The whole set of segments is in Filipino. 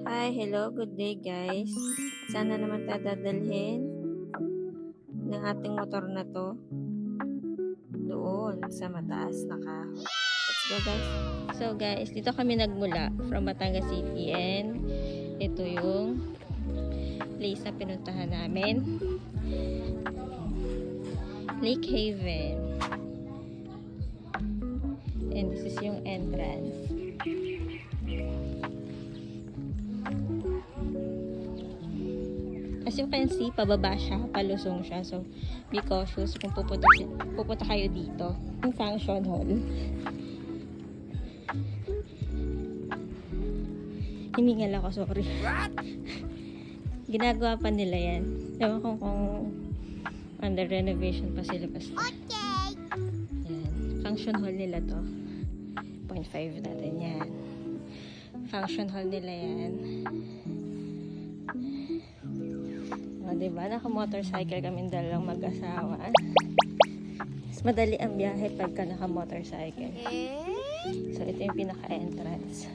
Hi, hello, good day guys. Sana naman dadalhin ng ating motor na to doon sa mataas na kahoy. Let's go guys. So guys, dito kami nagmula from Batangas City and ito yung place na pinuntahan namin. Lake Haven. And this is yung entrance. As you can see, pababa siya, palusong siya. So, be cautious kung pupunta kayo dito. Yung function hall. Hiningal ako, sorry. Ginagawa pa nila yan. Ewan ko kung under renovation pa sila basta. Okay! Yan. Function hall nila to. 0.5 natin yan. Function hall nila yan. O, diba? Naka-motorcycle kami dalawang mag-asawa. Mas madali ang biyahe pagka naka-motorcycle. So, ito yung pinaka-entrance.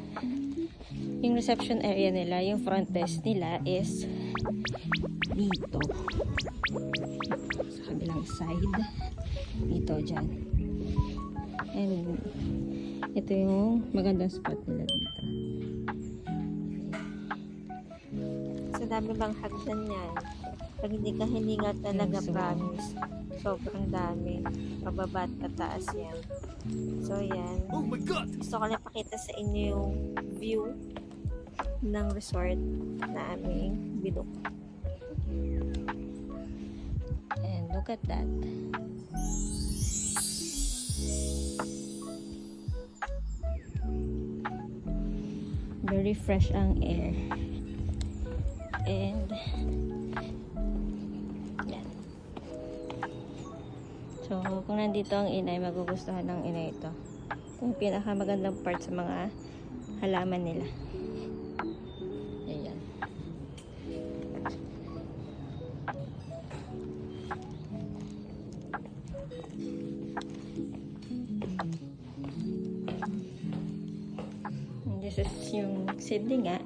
Yung reception area nila, yung front desk nila is dito. Sa kabilang side. Dito, dyan. And, ito yung magandang spot nila dito. So, dami bang hagdan yan? Pag hindi ka hiningal talaga, promise. Sobrang dami. Pababa at pataas yan. So, yan. Oh my God! Gusto ko lang pakita sa inyo yung view ng resort na aming binook. And look at that. Very fresh ang air. And yan. So, kung nandito ang inay, magugustuhan ng inay ito. Ito yung pinakamagandang part sa mga halaman nila. Ayan. And this is yung Sydney nga.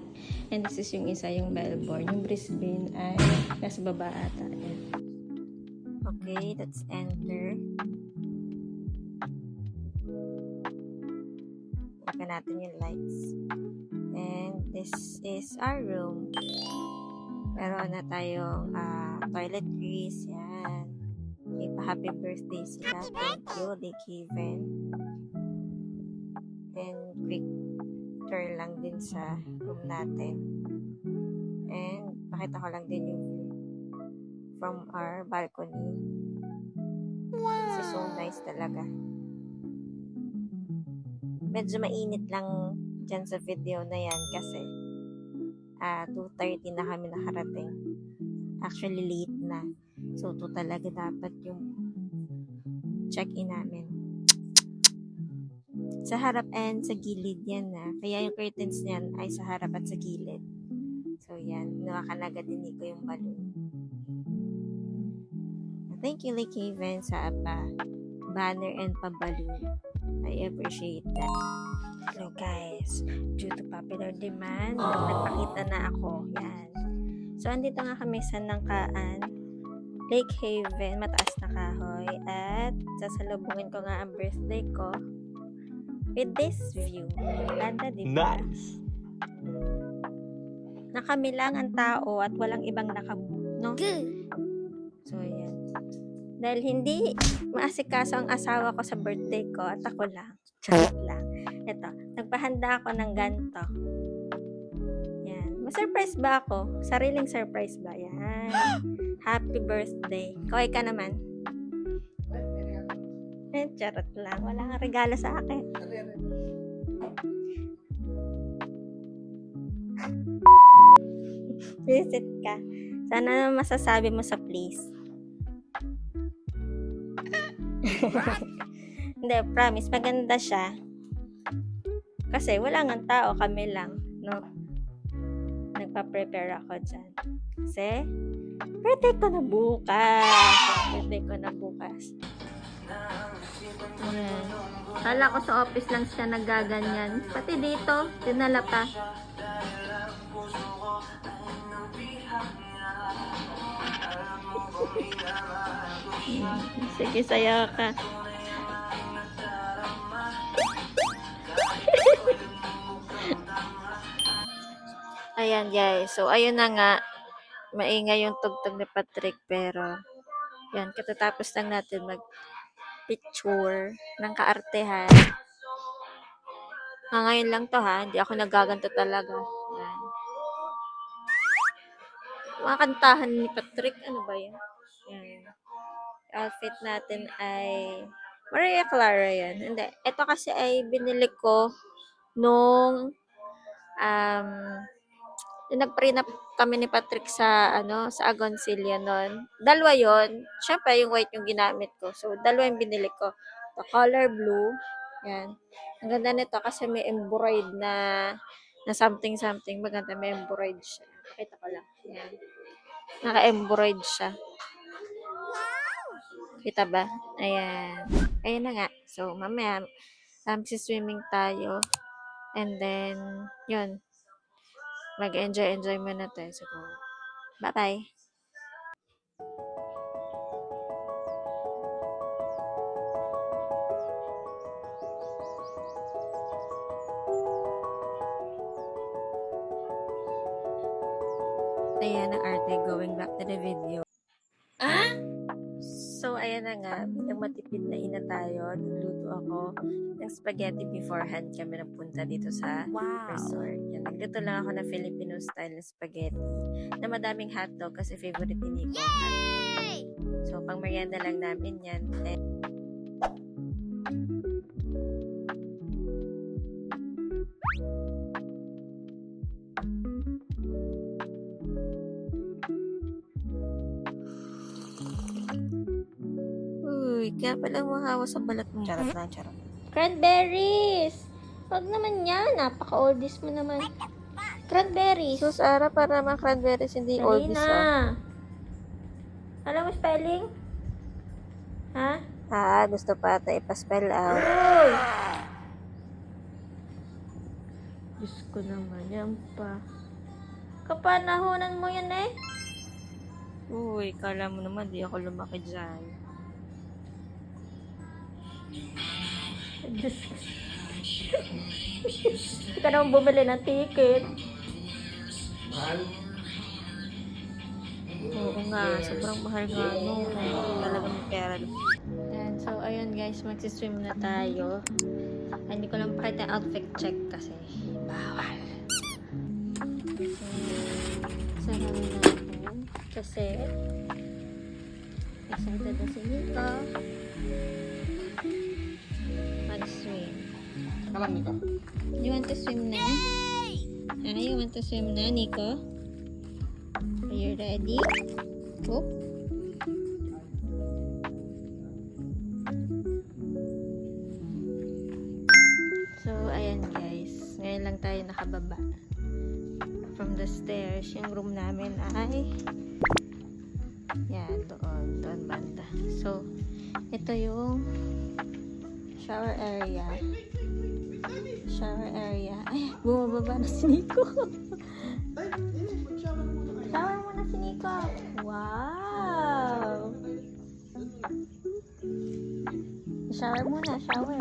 And this is yung isa, yung Melbourne. Yung Brisbane ay nasa baba ata. Ayan. Okay, let's enter. Open natin yung lights. And this is our room. Meron na tayong toiletries. Yan. Okay, pa-happy birthday sila. Thank you, Lake Haven. And quick tour lang din sa room natin. And pakita ko lang din yung from our balcony. Wow! So nice talaga. Medyo mainit lang dyan sa video na yan kasi 2:30 na kami nakarating. Actually late na. So 2 talaga dapat yung check-in namin. Sa harap and sa gilid yan na. Kaya yung curtains niyan ay sa harap at sa gilid. So yan, nakakanaga din ko yung balloon. Thank you Lake Haven sa banner and pa-balloon. I appreciate that. So guys, due to popular demand, nagpakita na ako. Yan. So andito nga kami sa Nangkaan, Lake Haven, mataas na kahoy. At sasalubungin ko nga ang birthday ko with this view. Ganda, diba? Nice! Na kami lang ang tao at walang ibang no? So, yan. Dahil hindi maasikaso ang asawa ko sa birthday ko at ako lang. Charot lang. Ito, nagpahanda ako ng ganito. Yan. Ma-surprise ba ako? Sariling surprise ba? Yan. Happy birthday. Kaway ka naman. Charot lang. Wala kang regalo sa akin. Visit ka. Sana masasabi mo sa place. Hindi, promise. Maganda siya. Kasi wala nga tao. Kami lang. No? Nagpa-prepare ako dyan. Kasi birthday ko na bukas. Birthday ko na bukas. Ayan. Kala ko sa office lang siya nagaganyan. Pati dito, dinala pa. Sige, sayaw ka. Ayan guys, so ayun na nga, maingay yung tugtog ni Patrick pero yan, katatapos lang natin mag-picture ng kaartehan. Ngayon lang to ha, hindi ako nagaganto talaga. Yan. Mga kantahan ni Patrick, ano ba yan? Yan. Outfit natin ay Maria Clara yan. Hindi, ito kasi ay binili ko nung nag-prenup kami ni Patrick sa sa Agoncillo noon. Dalawa 'yon. Syempre yung white yung ginamit ko. So dalawa yung binili ko. The color blue. Yan. Ang ganda nito kasi may embroidered na something something. Maganda, may embroidered siya. Pakita ko lang. Yan. Naka-embroidered siya. Kita ba? Ayan. Ayan na nga. So mamaya swimming tayo. And then yun, mag-enjoy muna tayo siguro. Bye-bye! Ayan ang arte, going back to the video. So, ayan na nga, bilang matipid na ina tayo, nagluto ako ng spaghetti beforehand kami nagpunta dito sa resort. Yan, nagluto lang ako na Filipino style na spaghetti na madaming hotdog kasi favorite ni Nico ang hotdog. So, pang merienda lang namin yan. Kaya pala mahawa sa balat mo. Charot na, charot. Cranberries! Wag naman yan. Napaka-oldies mo naman. Cranberries. Sus, Ara, para naman cranberries, hindi oldies. Na. Alam mo spelling? Ha? Gusto pa ata ipa-spell out. Uy! Diyos ko naman, yan pa. Kapanahonan mo yan eh. Uy, kala mo naman, di ako lumaki dyan. Diyos ko. Hindi ka naman bumili ng ticket. Mahal? Oo nga, sobrang mahal nga. No, talagang pera. And so, ayun guys, magsiswim na tayo. Hindi ko lang pakita yung outfit check kasi bawal. Sarang natin. Kasi excited na si Nico. Mag-swim. Kalang Nico. You want to swim na? You want to swim na, Nico? Are you ready? Oop. So, ayan guys. Ngayon lang tayo nakababa. From the stairs, yung room namin ay doon banda. So, ito yung shower area. Ay, bumababa na si Nico. Shower muna si Nico. Wow! Shower muna, shower.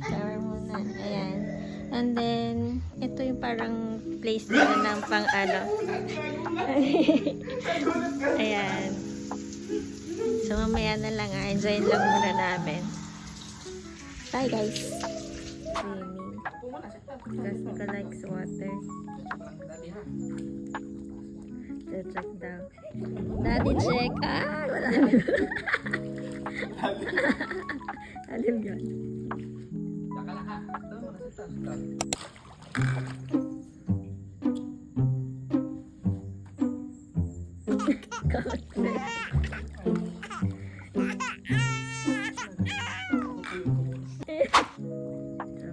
Shower muna. Ayan. And then, ito yung parang place nila ng pang Ayan. So, mamaya na lang enjoyin lang muna namin. Bye guys. Swimming. Kasi ko likes water. Check daw. Daddy check. Wala. Alam yun.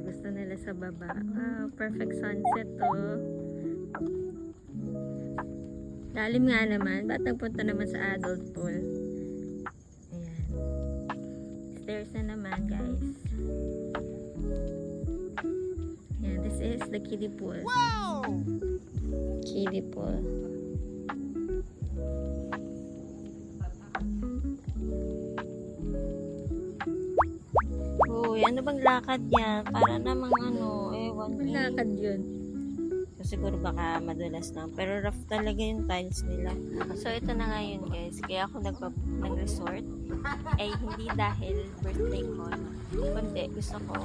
Gusto nila sa baba. Wow, perfect sunset to. Lalim nga naman. Ba't nagpunta naman sa adult pool? Ayan. Stairs na naman, guys. Ayan, this is the kiddie pool. Wow! Kiddie pool. ano bang lakad yan? Para namang ano, ewan. Malakad yun. So, siguro baka madulas lang. Pero rough talaga yung tiles nila. So, ito na nga yun guys. Kaya ako nag-resort. Ay, hindi dahil birthday ko. Kundi, gusto ko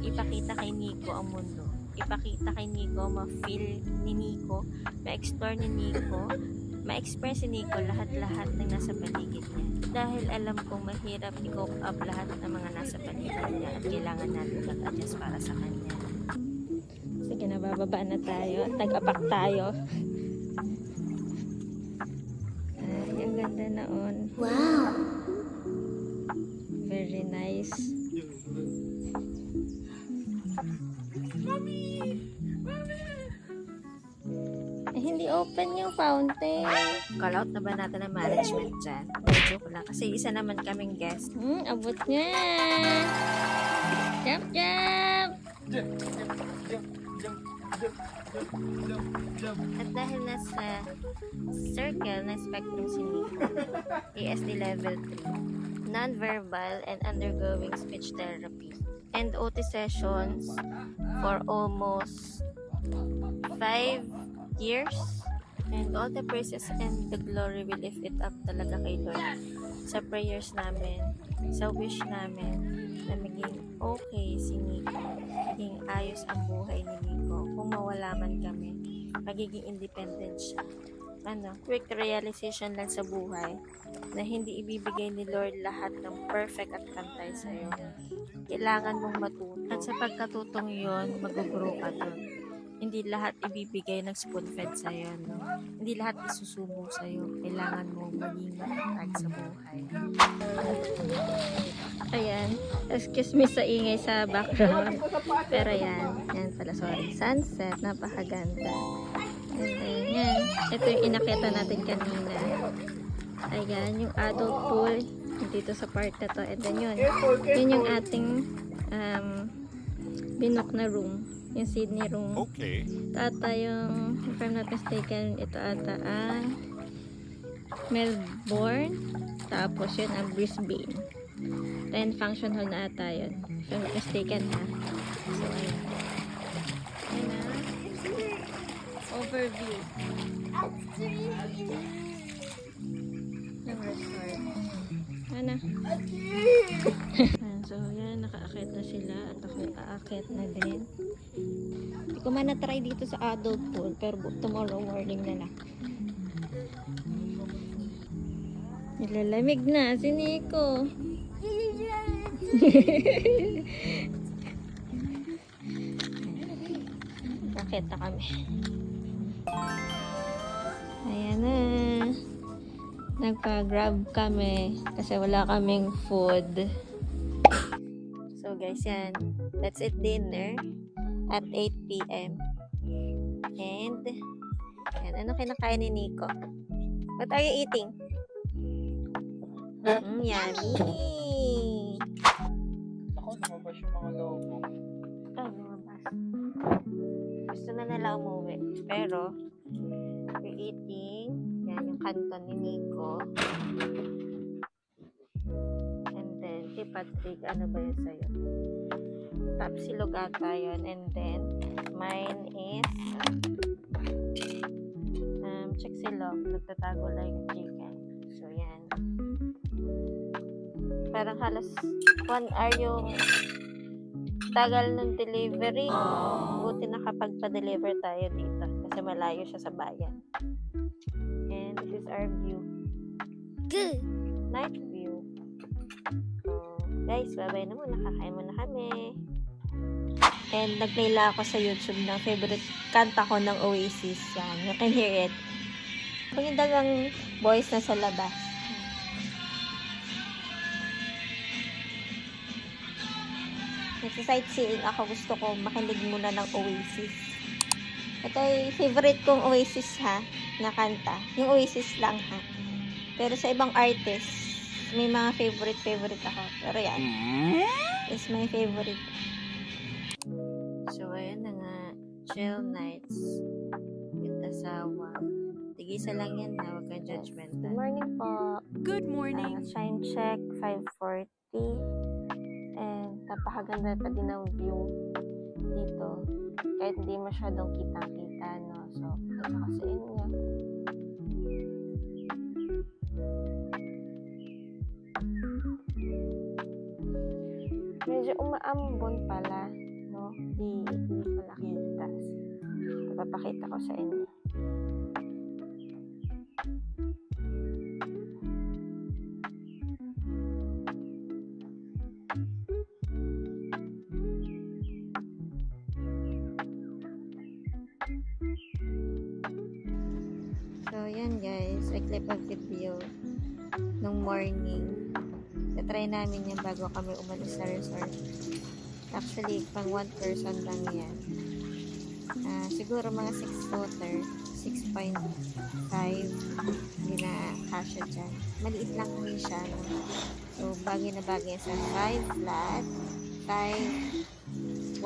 ipakita kay Nico ang mundo. Ipakita kay Nico, ma-feel ni Nico, ma-explore ni Nico, ma-express ni Nico lahat-lahat ng nasa paligid niya. Dahil alam kong mahirap i-cope up lahat ng mga nasa paligid niya at kailangan natin mag-adjust para sa kanya. Sige na, bababa na tayo at tag-apak tayo. Ay, ang ganda naon. Wow! Very nice. Eh, hindi open yung fountain. Call out na ba natin ang management dyan? Joke lang. Kasi isa naman kaming guest. Abot niya. Jump, jump! At dahil nasa circle na spectrum si Nico, ASD level 3, non-verbal and undergoing speech therapy, and OT sessions for almost 5 years, and all the praises and the glory we lift it up talaga kay Lord sa prayers namin, sa wish namin na maging okay si Nico, maging ayos ang buhay ni Nico. Kung mawala man kami, magiging independent siya. Quick realization lang sa buhay na hindi ibibigay ni Lord lahat ng perfect at pantay sa'yo. Kailangan mong matuto. At sa pagkatutong yon, mag-grow ka doon. Hindi lahat ibibigay ng spoon-fed sa'yo, no? Hindi lahat isusubo sa'yo. Kailangan mong maging matatag sa buhay. Ayan. Excuse me sa ingay sa background. Pero yan. Yan pala, sorry. Sunset. Napakaganda. And then, yan. Ito yung inakita natin kanina. Ayan. Yung adult pool. Dito sa part na to. And then yun. Yun yung ating binook na room. Yung Sydney room. Okay. Ito ata yung, if I'm not mistaken, ito ata ang Melbourne. Tapos yun ang Brisbane. Then function hall na ata yun. If I'm not mistaken ha. So ayun. Ayun na. Overview. Ng resort. Ano? So yan, nakaakit na sila at ako aakit na din. Hindi ko man na-try dito sa adult pool pero tomorrow morning na lang. Nilalamig na si Nico. Akit na kami. Ayan na. Nagpa-grab kami kasi wala kaming food. So guys, yan. Let's eat dinner at 8 p.m. And yan, ano kinakain ni Nico? What are you eating? Yummy! Ako, lumabas yung mga lobo. Ay, lumabas. Gusto na nila umuwi. Pero, we're eating. Yan, yung kanton ni Nico. And then, si Patrick, ano ba yun sa'yo? Tapsilog ata yun. And then, mine is chiksilog. Nagtatago lang yung chicken. So, yan. Parang halos 1 hour yung tagal ng delivery. Buti nakapagpa-deliver tayo dito. Kasi malayo siya sa bayan. And this is our view. Good! Night view. So, guys, bye-bye na muna. Kakain muna kami. And nag-play lang ako sa YouTube ng favorite kanta ko ng Oasis. Yan. You can hear it. Kung yung dalang boys na sa labas. Nagsa-sightseeing ako. Gusto ko makinig muna ng Oasis. Ito ay favorite kong Oasis ha, na kanta. Yung Oasis lang ha. Pero sa ibang artist, may mga favorite ako. Pero yan, is my favorite. So, ayan na nga. Chill nights with asawa. Tigisa lang yan ha, huwag kang judgmental. Good morning po. Good morning. Time check, 5:40. And napakaganda pa din ng view dito. Kahit hindi masyadong kita-kita, no? So, pakita ko sa inyo. Medyo umaambon pala, no? Di pala kita. Papakita ko sa inyo. So, yan guys. A clip of video nung morning. Try namin yan bago kami umalis sa resort. Actually, pang one person lang yan. Siguro mga 6 footer, 6.5. Hindi na kasya dyan. Maliit lang kami siya. No? So, bagay na bagay sa 5 flat, 5, 1.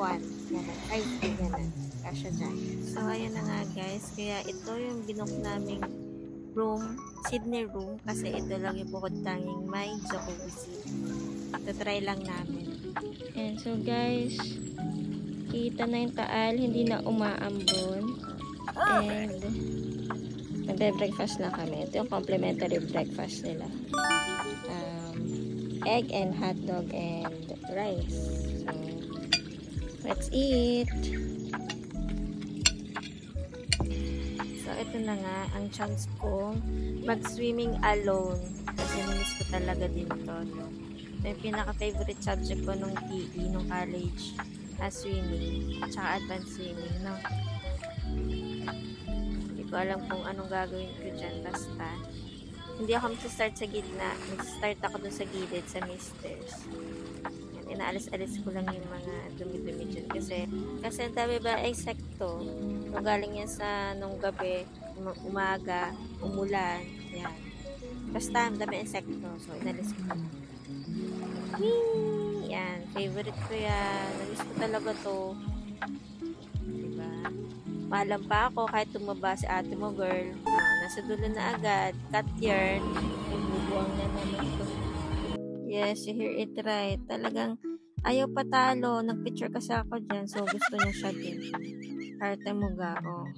Yan. 5, yan. Kasya dyan. So, ayan na nga guys. Kaya ito yung binook naming room, Sydney room, kasi ito lang yung bukod tanging may jacuzzi. Ito try lang namin. And so guys, kita na yung taal, hindi na umaambon. And nagbe-breakfast na kami. Ito yung complimentary breakfast nila. Egg and hotdog and rice. So, let's eat! So, ito na nga, ang chance ko mag-swimming alone. Kasi namiss ko talaga din to, no? Ito yung pinaka-favorite subject ko nung PE, nung college. Swimming, tsaka advanced swimming, no? Hindi ko alam kung anong gagawin ko dyan, basta. Hindi ako mag-start sa gitna. Mag-start ako dun sa gilid, sa misters. Inaalis-alis ko lang yung mga dumi-dumi dyan. Kasi ang dami ba insekto. Nung galing yan sa nung gabi, umaga, umulan, yan. Basta, ang dami insekto. So, inalis ko. Whee! Yan. Favorite ko yan. Namiss ko talaga to. Diba? Malam pa ako kahit tumaba si ate mo, girl. Nasa dulo na agad. Cut yarn. Bubuang na naman to. Yes, you hear it right. Talagang ayaw patalo. Nag-picture kasi ako dyan. So, gusto niya siya din. Arte mo ga. Oh.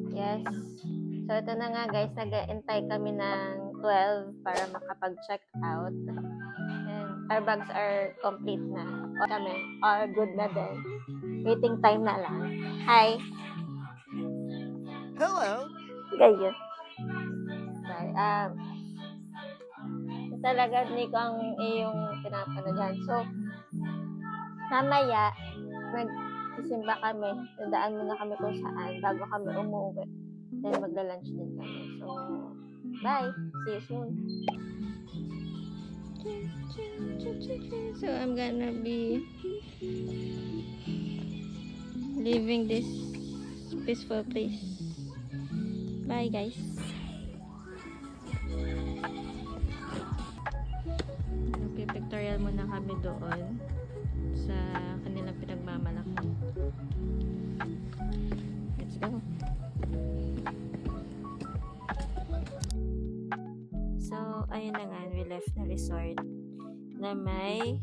Yes. So, ito na nga guys. Nag-aantay kami ng 12 para makapag-check out. And our bags are complete na. O kami are good na din. Waiting time na lang. Hi! Hello. Gayon. Bye. Talaga ni ko ang iyong pinapanood. So, mamaya, magsisimba kami. Dadaan muna kami kung saan bago kami umuwi. Then, magla-lunch din kami. So, bye. See you soon. So, I'm gonna be leaving this peaceful place. Bye, guys. Pictorial muna kami doon sa kanilang pinagmamalaki. Let's go. So, ayun na nga, we left the resort na may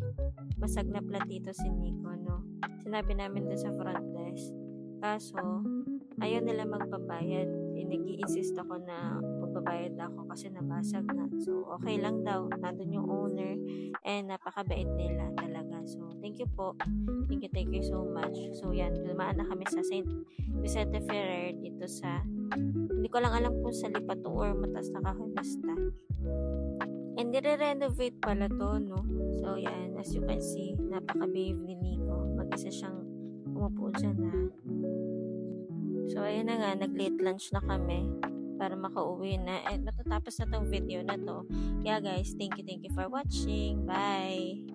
basag na platito si Nico, no? Sinabi namin doon sa front desk. Kaso, ayaw nila magbabayad. Nag-i-insist ako na magbabayad ako kasi nabasag na. So, okay lang daw. Nandun yung owner and napakabait nila talaga. So, thank you po. Thank you so much. So, yan. Dumaan na kami sa St. Vicente Ferrer dito sa, hindi ko lang alam kung sa Lipato or Mataas na Kahoy, basta. And nire-renovate pala to, no? So, yan. As you can see, napaka-brave ni Nico. Mag-isa siyang umupo dyan, ha? So, ayun na nga, nag-late lunch na kami para makauwi na. And matatapos na tong video na to. Kaya guys, thank you for watching. Bye!